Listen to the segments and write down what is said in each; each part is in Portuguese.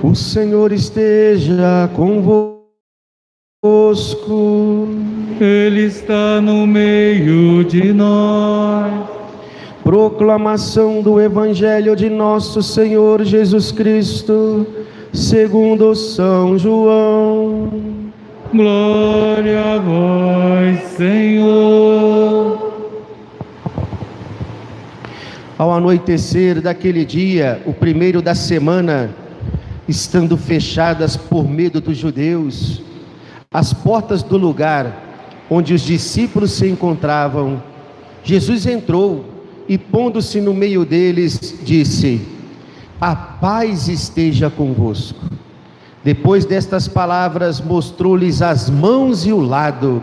O Senhor esteja convosco. Ele está no meio de nós. Proclamação do Evangelho de nosso Senhor Jesus Cristo, segundo São João. Glória a vós, Senhor. Ao anoitecer daquele dia, o primeiro da semana, estando fechadas por medo dos judeus, as portas do lugar onde os discípulos se encontravam, Jesus entrou e, pondo-se no meio deles, disse: a paz esteja convosco. Depois destas palavras, mostrou-lhes as mãos e o lado.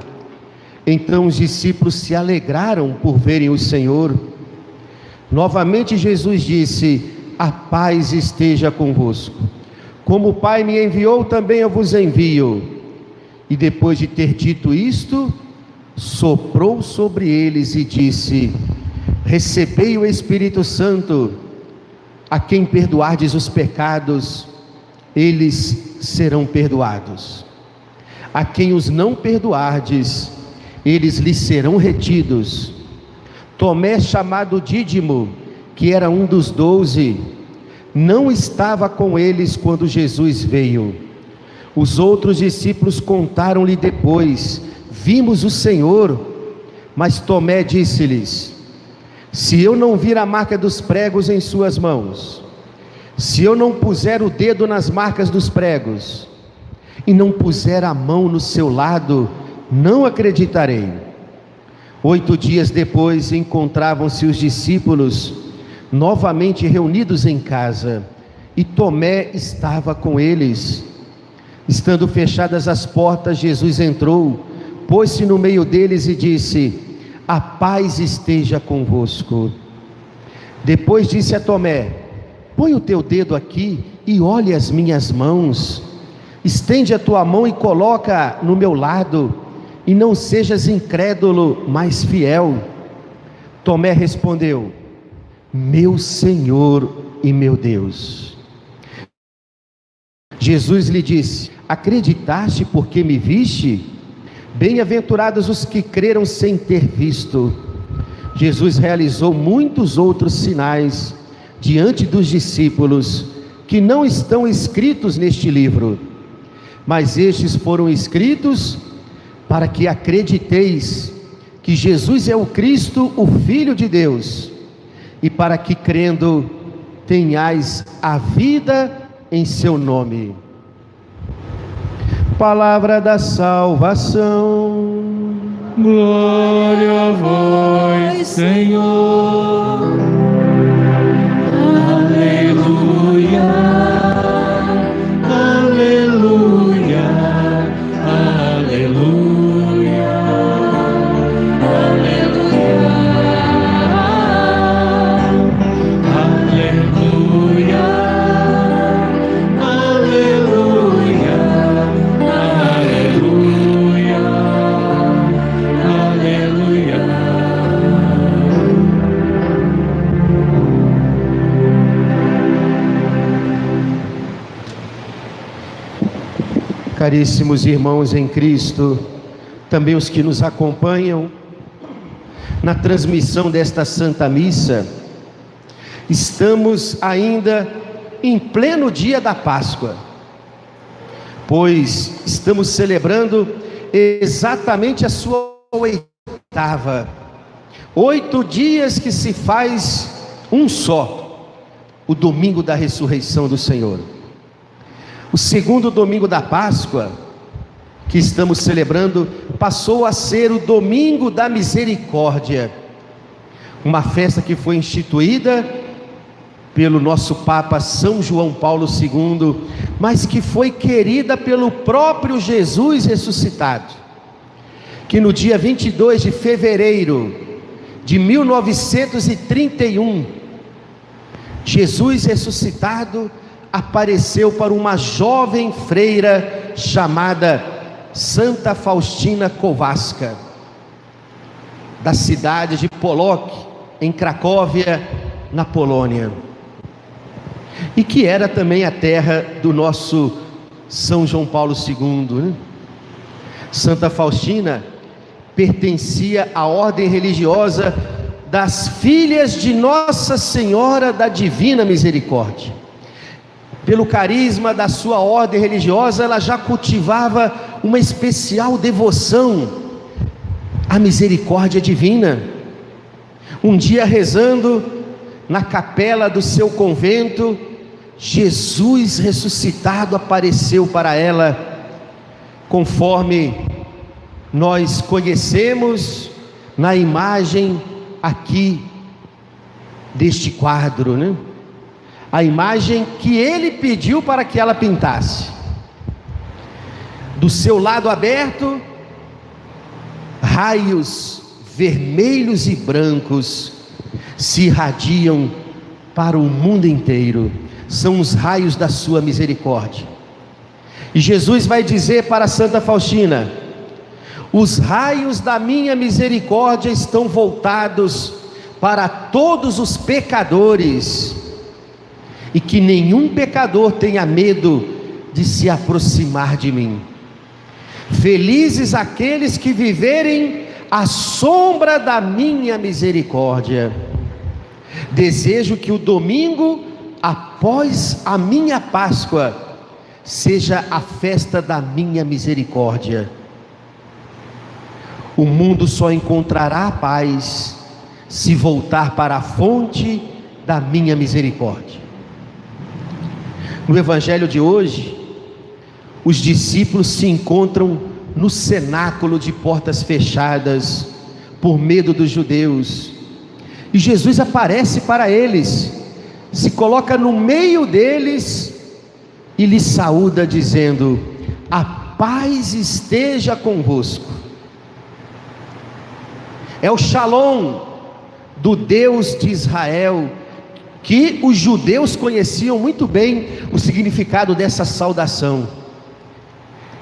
Então os discípulos se alegraram por verem o Senhor. Novamente Jesus disse: a paz esteja convosco. Como o Pai me enviou, também eu vos envio. E depois de ter dito isto, soprou sobre eles e disse: recebei o Espírito Santo. A quem perdoardes os pecados, eles serão perdoados. A quem os não perdoardes, eles lhes serão retidos. Tomé, chamado Dídimo, que era um dos 12, não estava com eles quando Jesus veio. Os outros discípulos contaram-lhe depois: vimos o Senhor. Mas Tomé disse-lhes: se eu não vir a marca dos pregos em suas mãos, se eu não puser o dedo nas marcas dos pregos, e não puser a mão no seu lado, não acreditarei. 8 dias depois, encontravam-se os discípulos novamente reunidos em casa, e Tomé estava com eles. Estando fechadas as portas, Jesus entrou, pôs-se no meio deles e disse: a paz esteja convosco. Depois disse a Tomé: põe o teu dedo aqui e olhe as minhas mãos. Estende a tua mão e coloca no meu lado, e não sejas incrédulo, mas fiel. Tomé respondeu: meu Senhor e meu Deus. Jesus lhe disse: acreditaste porque me viste? Bem-aventurados os que creram sem ter visto. Jesus realizou muitos outros sinais diante dos discípulos, que não estão escritos neste livro, mas estes foram escritos para que acrediteis que Jesus é o Cristo, o Filho de Deus, e para que, crendo, tenhais a vida em seu nome. Palavra da salvação. Glória a vós, Senhor. Aleluia, aleluia, aleluia, aleluia, aleluia, aleluia, aleluia, aleluia. Caríssimos irmãos em Cristo, também os que nos acompanham na transmissão desta Santa Missa, estamos ainda em pleno dia da Páscoa, pois estamos celebrando exatamente a sua 8ª. 8 dias que se faz um só, o domingo da ressurreição do Senhor. O segundo domingo da Páscoa, que estamos celebrando, passou a ser o domingo da misericórdia, uma festa que foi instituída pelo nosso Papa São João Paulo II, mas que foi querida pelo próprio Jesus ressuscitado, que no dia 22 de fevereiro de 1931, Jesus ressuscitado apareceu para uma jovem freira chamada Santa Faustina Kowalska, da cidade de Polok, em Cracóvia, na Polônia. e que era também a terra do nosso São João Paulo II, né? Santa Faustina pertencia à ordem religiosa das Filhas de Nossa Senhora da Divina Misericórdia. Pelo carisma da sua ordem religiosa, ela já cultivava uma especial devoção à misericórdia divina. Um dia, rezando na capela do seu convento, Jesus ressuscitado apareceu para ela, conforme nós conhecemos na imagem aqui deste quadro, né? A imagem que ele pediu para que ela pintasse. Do seu lado aberto, raios vermelhos e brancos se irradiam para o mundo inteiro. São os raios da sua misericórdia. E Jesus vai dizer para Santa Faustina: os raios da minha misericórdia estão voltados para todos os pecadores, e que nenhum pecador tenha medo de se aproximar de mim. Felizes aqueles que viverem à sombra da minha misericórdia. Desejo que o domingo após a minha Páscoa seja a festa da minha misericórdia. O mundo só encontrará paz se voltar para a fonte da minha misericórdia. No Evangelho de hoje, os discípulos se encontram no cenáculo de portas fechadas, por medo dos judeus, e Jesus aparece para eles, se coloca no meio deles e lhes saúda dizendo: a paz esteja convosco. É o Shalom do Deus de Israel, que os judeus conheciam muito bem o significado dessa saudação.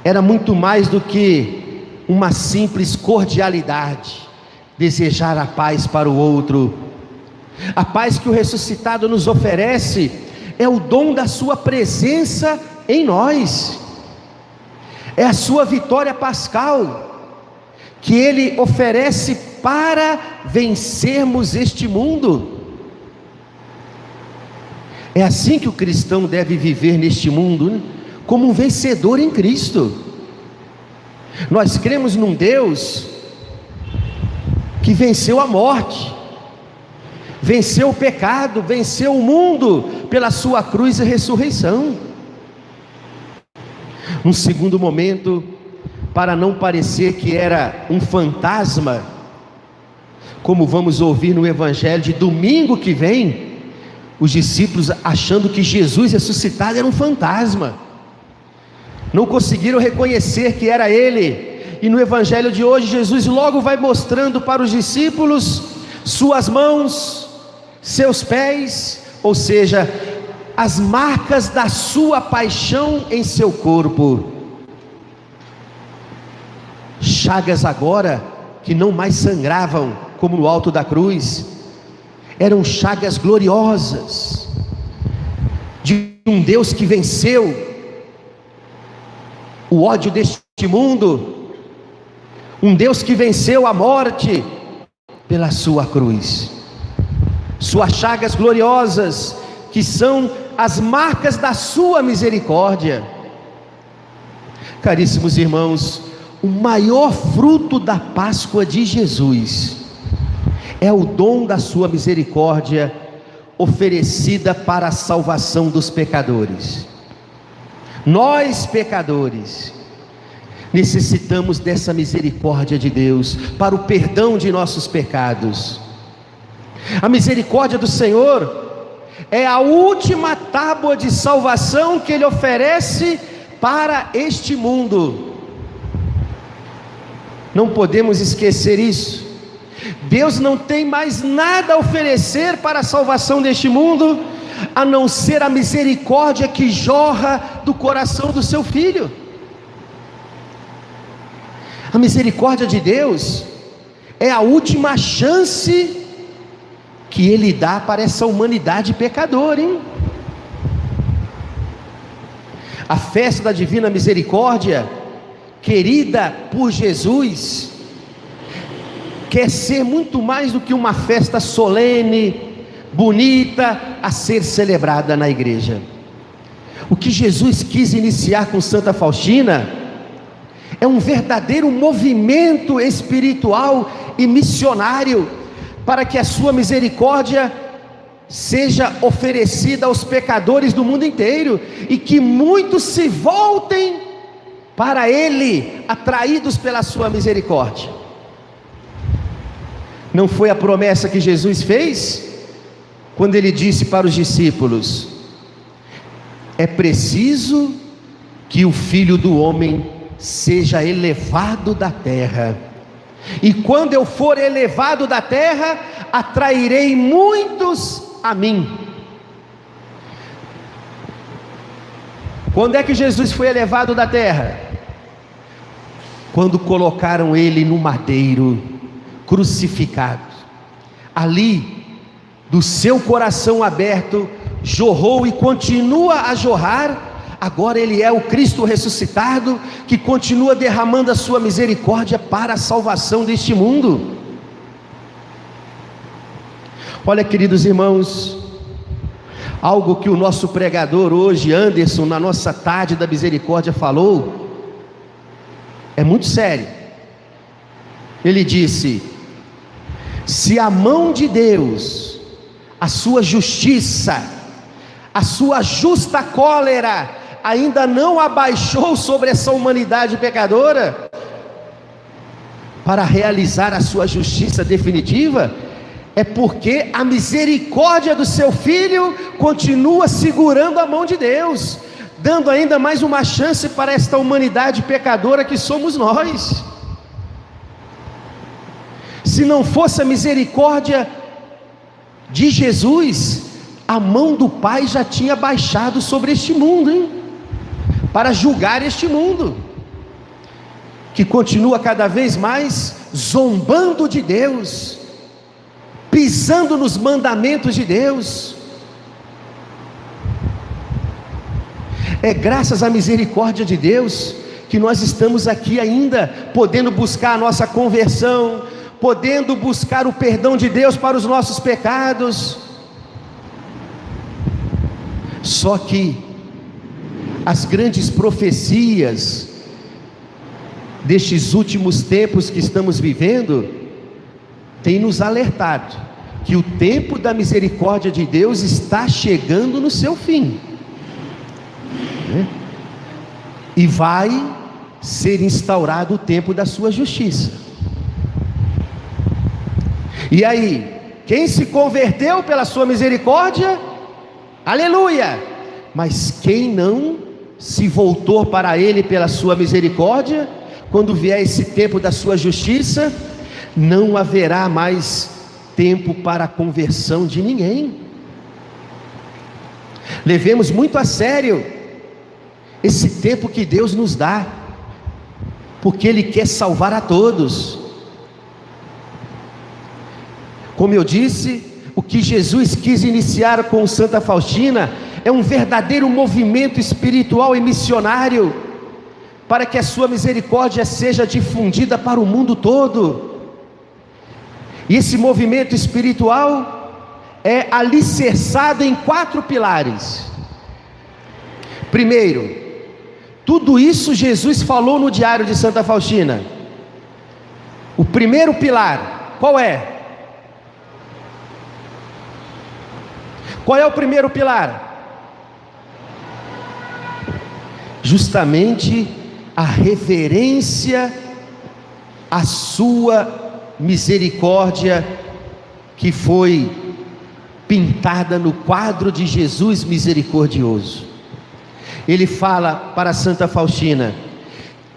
Era muito mais do que uma simples cordialidade, desejar a paz para o outro. A paz que o ressuscitado nos oferece é o dom da sua presença em nós, é a sua vitória pascal, que ele oferece para vencermos este mundo. É assim que o cristão deve viver neste mundo, né? Como um vencedor em Cristo. Nós cremos num Deus que venceu a morte, venceu o pecado, venceu o mundo pela sua cruz e ressurreição. Num segundo momento, para não parecer que era um fantasma, como vamos ouvir no Evangelho de domingo que vem, os discípulos achando que Jesus ressuscitado era um fantasma, não conseguiram reconhecer que era Ele. E no Evangelho de hoje, Jesus logo vai mostrando para os discípulos suas mãos, seus pés, ou seja, as marcas da sua paixão em seu corpo. Chagas agora que não mais sangravam como no alto da cruz, eram chagas gloriosas de um Deus que venceu o ódio deste mundo, um Deus que venceu a morte pela sua cruz. Suas chagas gloriosas, que são as marcas da sua misericórdia. Caríssimos irmãos, o maior fruto da Páscoa de Jesus é o dom da sua misericórdia oferecida para a salvação dos pecadores. Nós, pecadores, necessitamos dessa misericórdia de Deus para o perdão de nossos pecados. A misericórdia do Senhor é a última tábua de salvação que Ele oferece para este mundo. Não podemos esquecer isso. Deus não tem mais nada a oferecer para a salvação deste mundo, a não ser a misericórdia que jorra do coração do seu Filho. A misericórdia de Deus é a última chance que Ele dá para essa humanidade pecadora, hein? A festa da Divina Misericórdia, querida por Jesus, quer ser muito mais do que uma festa solene, bonita, a ser celebrada na igreja. O que Jesus quis iniciar com Santa Faustina é um verdadeiro movimento espiritual e missionário, para que a sua misericórdia seja oferecida aos pecadores do mundo inteiro, e que muitos se voltem para Ele, atraídos pela sua misericórdia. Não foi a promessa que Jesus fez, quando Ele disse para os discípulos: é preciso que o Filho do Homem seja elevado da terra, e quando eu for elevado da terra, atrairei muitos a mim. Quando é que Jesus foi elevado da terra? Quando colocaram Ele no madeiro, crucificado. Ali, do seu coração aberto, jorrou e continua a jorrar. Agora Ele é o Cristo ressuscitado, que continua derramando a sua misericórdia para a salvação deste mundo. Olha, queridos irmãos, algo que o nosso pregador hoje, Anderson, na nossa tarde da misericórdia falou, é muito sério. Ele disse: se a mão de Deus, a sua justiça, a sua justa cólera ainda não abaixou sobre essa humanidade pecadora, para realizar a sua justiça definitiva, é porque a misericórdia do seu Filho continua segurando a mão de Deus, dando ainda mais uma chance para esta humanidade pecadora que somos nós. Se não fosse a misericórdia de Jesus, a mão do Pai já tinha baixado sobre este mundo, hein? Para julgar este mundo, que continua cada vez mais zombando de Deus, pisando nos mandamentos de Deus. É graças à misericórdia de Deus que nós estamos aqui ainda, podendo buscar a nossa conversão, podendo buscar o perdão de Deus para os nossos pecados. Só que as grandes profecias destes últimos tempos que estamos vivendo têm nos alertado que o tempo da misericórdia de Deus está chegando no seu fim, e vai ser instaurado o tempo da sua justiça. E aí, quem se converteu pela sua misericórdia, aleluia! Mas quem não se voltou para Ele pela sua misericórdia, quando vier esse tempo da sua justiça, não haverá mais tempo para a conversão de ninguém. Levemos muito a sério esse tempo que Deus nos dá, porque Ele quer salvar a todos. Como eu disse, o que Jesus quis iniciar com Santa Faustina é um verdadeiro movimento espiritual e missionário, para que a sua misericórdia seja difundida para o mundo todo. E esse movimento espiritual é alicerçado em 4 pilares. Primeiro, tudo isso Jesus falou no diário de Santa Faustina. O primeiro pilar, qual é? Qual é o primeiro pilar? Justamente a reverência à sua misericórdia, que foi pintada no quadro de Jesus misericordioso. Ele fala para Santa Faustina: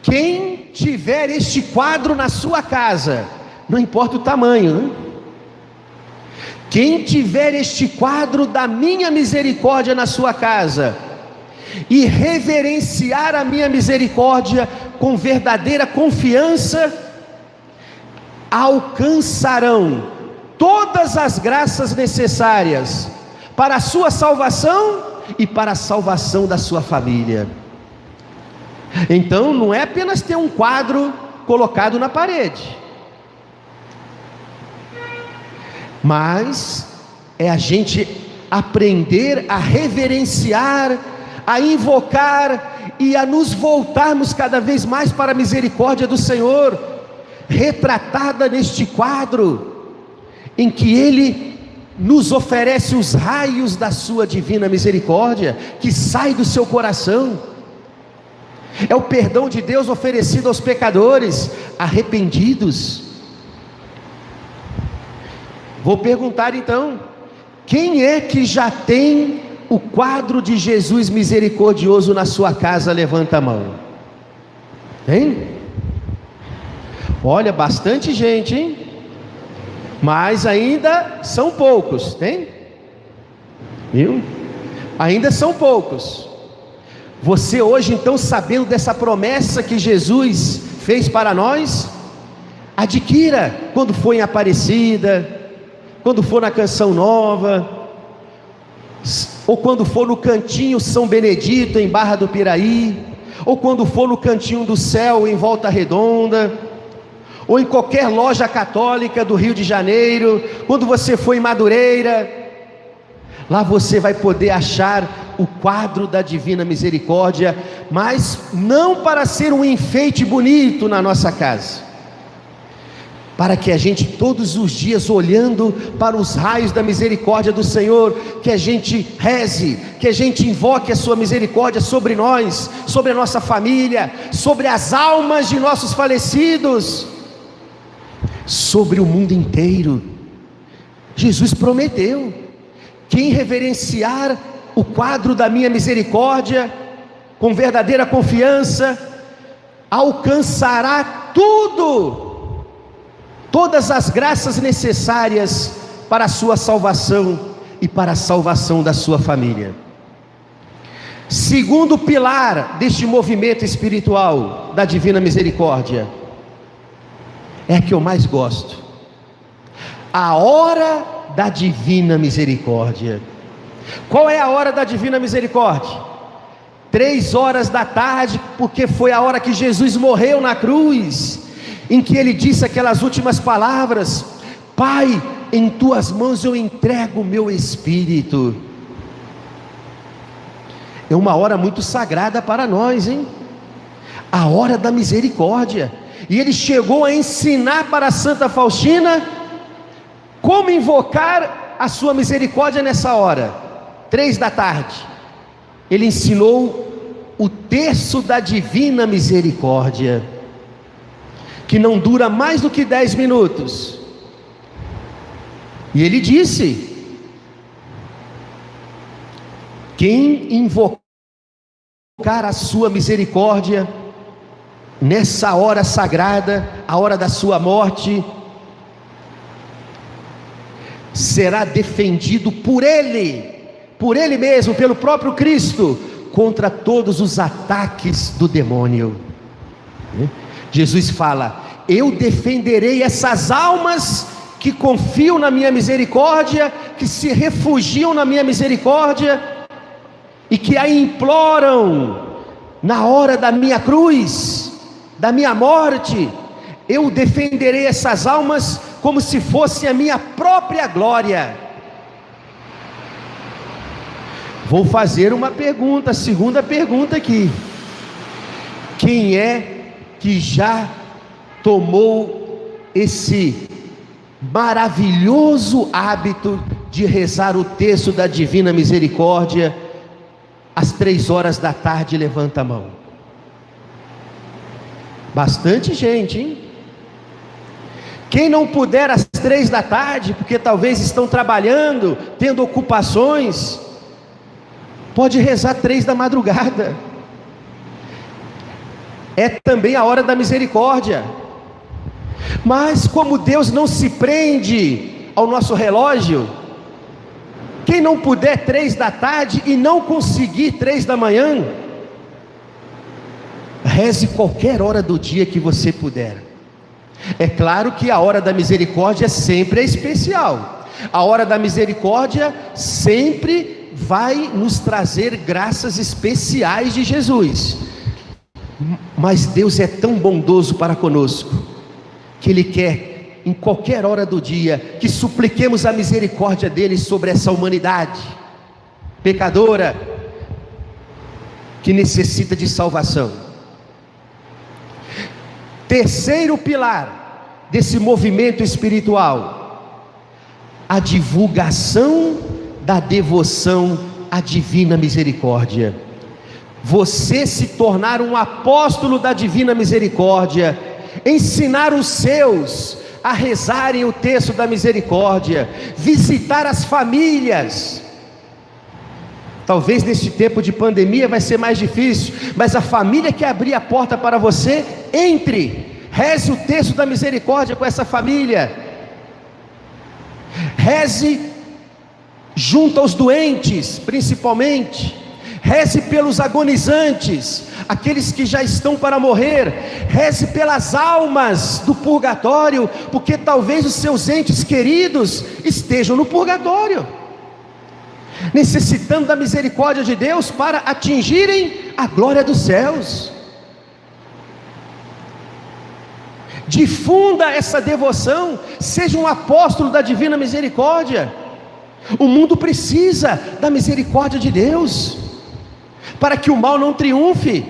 quem tiver este quadro na sua casa, não importa o tamanho, né? Quem tiver este quadro da minha misericórdia na sua casa, e reverenciar a minha misericórdia com verdadeira confiança, alcançarão todas as graças necessárias para a sua salvação e para a salvação da sua família. Então não é apenas ter um quadro colocado na parede, mas é a gente aprender a reverenciar, a invocar e a nos voltarmos cada vez mais para a misericórdia do Senhor, retratada neste quadro, em que Ele nos oferece os raios da sua divina misericórdia, que sai do seu coração. É o perdão de Deus oferecido aos pecadores arrependidos. Vou perguntar então, quem é que já tem o quadro de Jesus misericordioso na sua casa? Levanta a mão. Hein? Olha, bastante gente, hein? Mas ainda são poucos, tem? Viu? Ainda são poucos. Você hoje então, sabendo dessa promessa que Jesus fez para nós, adquira quando for em Aparecida, quando for na Canção Nova, ou quando for no Cantinho São Benedito em Barra do Piraí, ou quando for no Cantinho do Céu em Volta Redonda, ou em qualquer loja católica do Rio de Janeiro, quando você for em Madureira, lá você vai poder achar o quadro da divina misericórdia, mas não para ser um enfeite bonito na nossa casa, para que a gente todos os dias, olhando para os raios da misericórdia do Senhor, que a gente reze, que a gente invoque a sua misericórdia sobre nós, sobre a nossa família, sobre as almas de nossos falecidos, sobre o mundo inteiro. Jesus prometeu: quem reverenciar o quadro da minha misericórdia com verdadeira confiança, alcançará todas as graças necessárias para a sua salvação e para a salvação da sua família. Segundo pilar deste movimento espiritual da divina misericórdia, é a que eu mais gosto: a hora da divina misericórdia. Qual é a hora da divina misericórdia? 3 horas da tarde, porque foi a hora que Jesus morreu na cruz, em que Ele disse aquelas últimas palavras: Pai, em tuas mãos eu entrego o meu espírito. É uma hora muito sagrada para nós, hein? A hora da misericórdia. E Ele chegou a ensinar para a Santa Faustina como invocar a sua misericórdia nessa hora, 3 da tarde. Ele ensinou o terço da divina misericórdia, que não dura mais do que 10 minutos. E ele disse: quem invocar a sua misericórdia nessa hora sagrada, a hora da sua morte, será defendido por Ele mesmo, pelo próprio Cristo, contra todos os ataques do demônio. Jesus fala: eu defenderei essas almas que confiam na minha misericórdia, que se refugiam na minha misericórdia, e que a imploram na hora da minha cruz, da minha morte. Eu defenderei essas almas como se fosse a minha própria glória. Vou fazer uma pergunta, a segunda pergunta aqui: quem é que já tomou esse maravilhoso hábito de rezar o terço da divina misericórdia às 3 horas da tarde? Levanta a mão. Bastante gente, hein? Quem não puder às 3 da tarde, porque talvez estão trabalhando, tendo ocupações, pode rezar 3 da madrugada. É também a hora da misericórdia. Mas como Deus não se prende ao nosso relógio, quem não puder 3 da tarde e não conseguir 3 da manhã, reze qualquer hora do dia que você puder. É claro que a hora da misericórdia sempre é especial. A hora da misericórdia sempre vai nos trazer graças especiais de Jesus. Mas Deus é tão bondoso para conosco, que Ele quer, em qualquer hora do dia, que supliquemos a misericórdia dEle sobre essa humanidade pecadora, que necessita de salvação. Terceiro pilar desse movimento espiritual: a divulgação da devoção à divina misericórdia. Você se tornar um apóstolo da divina misericórdia, ensinar os seus a rezarem o texto da misericórdia, visitar as famílias. Talvez neste tempo de pandemia vai ser mais difícil, mas a família que abrir a porta para você, entre, reze o texto da misericórdia com essa família, reze junto aos doentes, principalmente, reze pelos agonizantes, aqueles que já estão para morrer, reze pelas almas do purgatório, porque talvez os seus entes queridos estejam no purgatório, necessitando da misericórdia de Deus para atingirem a glória dos céus. Difunda essa devoção, seja um apóstolo da divina misericórdia. O mundo precisa da misericórdia de Deus, para que o mal não triunfe.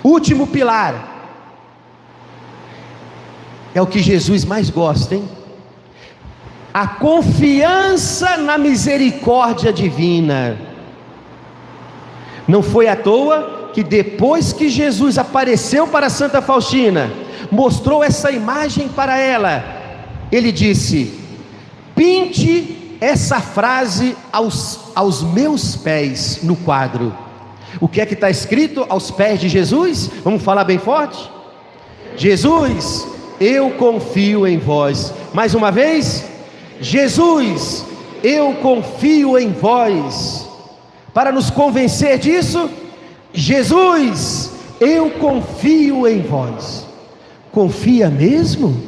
Último pilar, é o que Jesus mais gosta, hein? A confiança na misericórdia divina. Não foi à toa que depois que Jesus apareceu para Santa Faustina, mostrou essa imagem para ela, ele disse: pinte essa frase aos meus pés no quadro. O que é que está escrito aos pés de Jesus? Vamos falar bem forte? Jesus, eu confio em vós. Mais uma vez, Jesus, eu confio em vós. Para nos convencer disso, Jesus, eu confio em vós. Confia mesmo?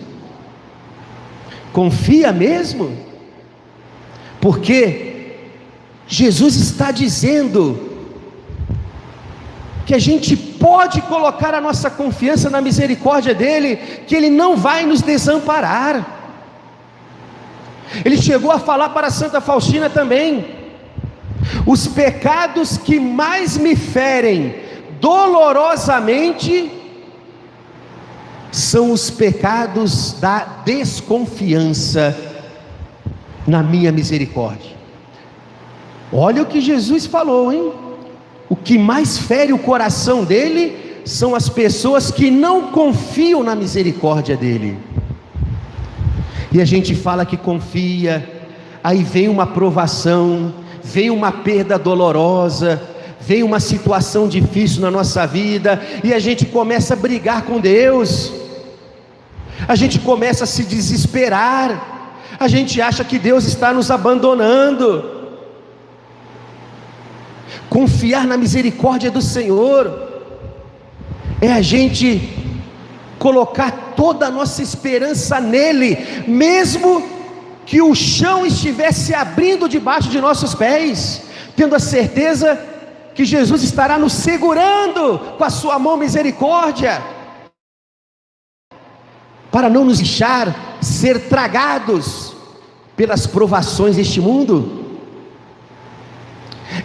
Confia mesmo? Porque Jesus está dizendo que a gente pode colocar a nossa confiança na misericórdia dEle, que Ele não vai nos desamparar. Ele chegou a falar para Santa Faustina também: os pecados que mais me ferem dolorosamente são os pecados da desconfiança na minha misericórdia. Olha o que Jesus falou, hein? O que mais fere o coração dele são as pessoas que não confiam na misericórdia dele. E a gente fala que confia, aí vem uma provação, vem uma perda dolorosa, vem uma situação difícil na nossa vida, e a gente começa a brigar com Deus, a gente começa a se desesperar, a gente acha que Deus está nos abandonando. Confiar na misericórdia do Senhor é a gente colocar toda a nossa esperança nele, mesmo que o chão estivesse abrindo debaixo de nossos pés, tendo a certeza que Jesus estará nos segurando com a sua mão misericórdia, para não nos deixar ser tragados pelas provações deste mundo.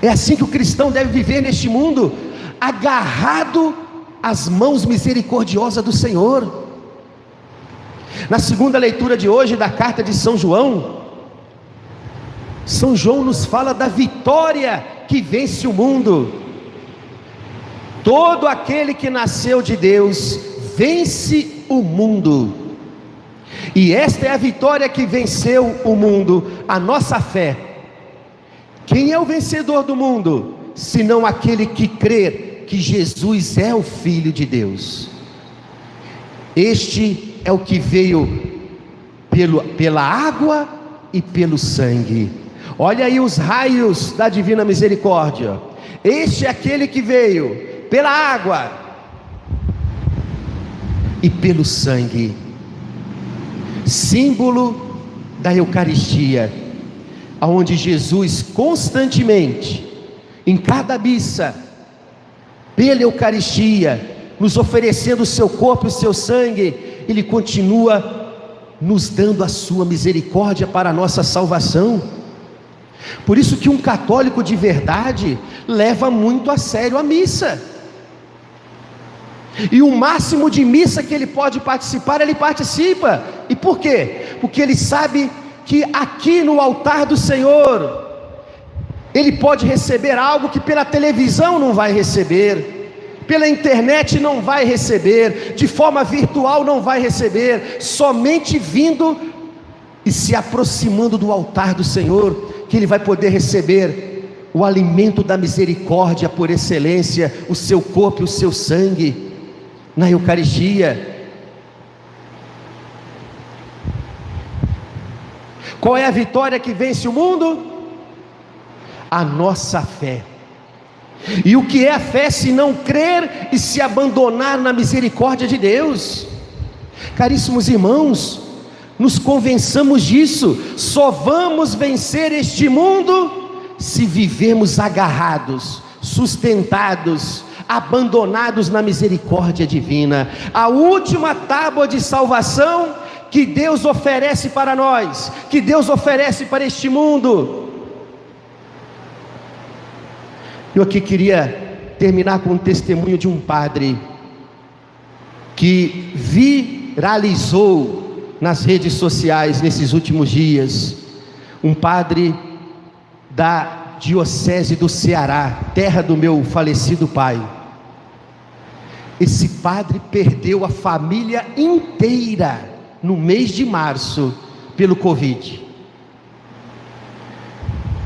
É assim que o cristão deve viver neste mundo, agarrado às mãos misericordiosas do Senhor. Na segunda leitura de hoje da carta de São João, São João nos fala da vitória que vence o mundo. Todo aquele que nasceu de Deus vence o mundo, e esta é a vitória que venceu o mundo, a nossa fé. Quem é o vencedor do mundo, senão aquele que crê que Jesus é o Filho de Deus? Este é o que veio pela água e pelo sangue. Olha aí os raios da divina misericórdia. Este é aquele que veio pela água e pelo sangue, símbolo da Eucaristia, onde Jesus constantemente, em cada missa, pela Eucaristia, nos oferecendo o seu corpo e o seu sangue, Ele continua nos dando a sua misericórdia para a nossa salvação. Por isso que um católico de verdade leva muito a sério a missa, e o máximo de missa que ele pode participar, ele participa. E por quê? Porque ele sabe que aqui no altar do Senhor ele pode receber algo que pela televisão não vai receber, pela internet não vai receber, de forma virtual não vai receber, somente vindo e se aproximando do altar do Senhor, que ele vai poder receber o alimento da misericórdia por excelência, o seu corpo e o seu sangue, na Eucaristia. Qual é a vitória que vence o mundo? A nossa fé. E o que é a fé se não crer e se abandonar na misericórdia de Deus? Caríssimos irmãos, nos convençamos disso. Só vamos vencer este mundo se vivermos agarrados, sustentados, abandonados na misericórdia divina. A última tábua de salvação que Deus oferece para nós, que Deus oferece para este mundo. Eu aqui queria terminar com um testemunho de um padre que viralizou nas redes sociais nesses últimos dias. Um padre da Diocese do Ceará, terra do meu falecido pai. Esse padre perdeu a família inteira no mês de março pelo Covid.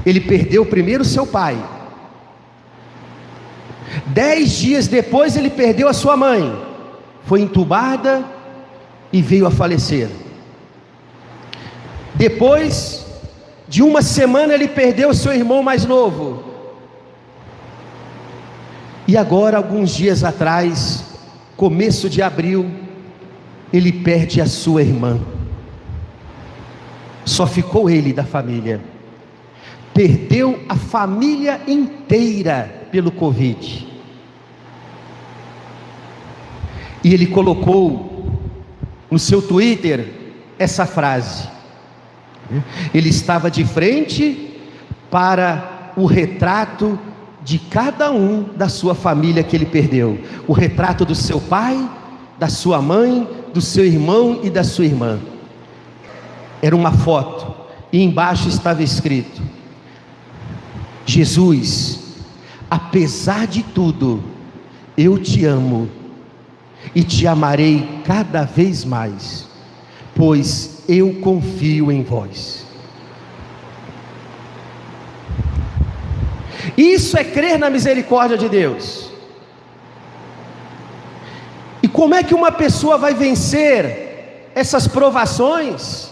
Ele perdeu primeiro seu pai, 10 dias depois ele perdeu a sua mãe, foi entubada e veio a falecer. Depois de uma semana ele perdeu seu irmão mais novo. E agora, alguns dias atrás, começo de abril, ele perde a sua irmã. Só ficou ele da família. Perdeu a família inteira pelo Covid. E ele colocou no seu Twitter essa frase. Ele estava de frente para o retrato de cada um da sua família que ele perdeu. O retrato do seu pai, da sua mãe, do seu irmão e da sua irmã. Era uma foto, e embaixo estava escrito: Jesus, apesar de tudo, eu te amo e te amarei cada vez mais, pois eu confio em vós. Isso é crer na misericórdia de Deus. E como é que uma pessoa vai vencer essas provações,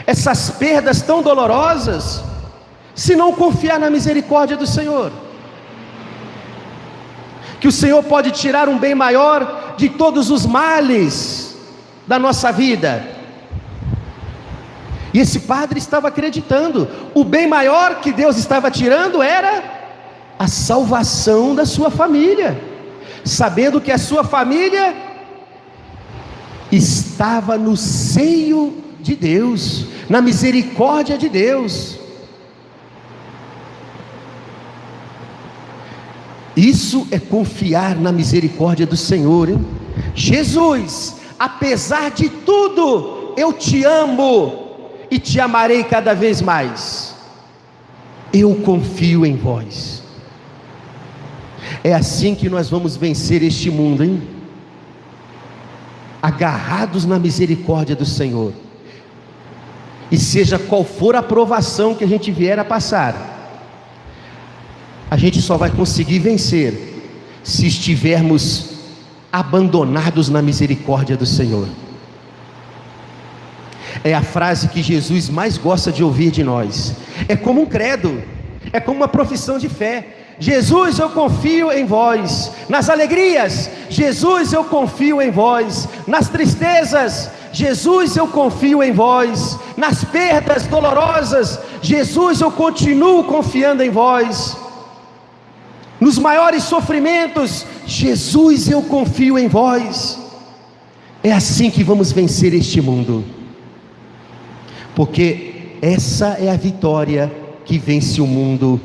essas perdas tão dolorosas, se não confiar na misericórdia do Senhor? Que o Senhor pode tirar um bem maior de todos os males da nossa vida. E esse padre estava acreditando, o bem maior que Deus estava tirando era a salvação da sua família, sabendo que a sua família estava no seio de Deus, na misericórdia de Deus. Isso é confiar na misericórdia do Senhor, hein? Jesus, apesar de tudo, eu te amo e te amarei cada vez mais. Eu confio em vós. É assim que nós vamos vencer este mundo, hein? Agarrados na misericórdia do Senhor. E seja qual for a provação que a gente vier a passar, a gente só vai conseguir vencer se estivermos abandonados na misericórdia do Senhor. É a frase que Jesus mais gosta de ouvir de nós. É como um credo, é como uma profissão de fé. Jesus, eu confio em vós. Nas alegrias, Jesus, eu confio em vós. Nas tristezas, Jesus, eu confio em vós. Nas perdas dolorosas, Jesus, eu continuo confiando em vós. nos maiores sofrimentos: Jesus, eu confio em vós. É assim que vamos vencer este mundo, porque essa é a vitória que vence o mundo,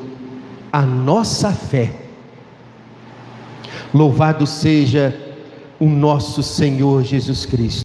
a nossa fé. Louvado seja o nosso Senhor Jesus Cristo.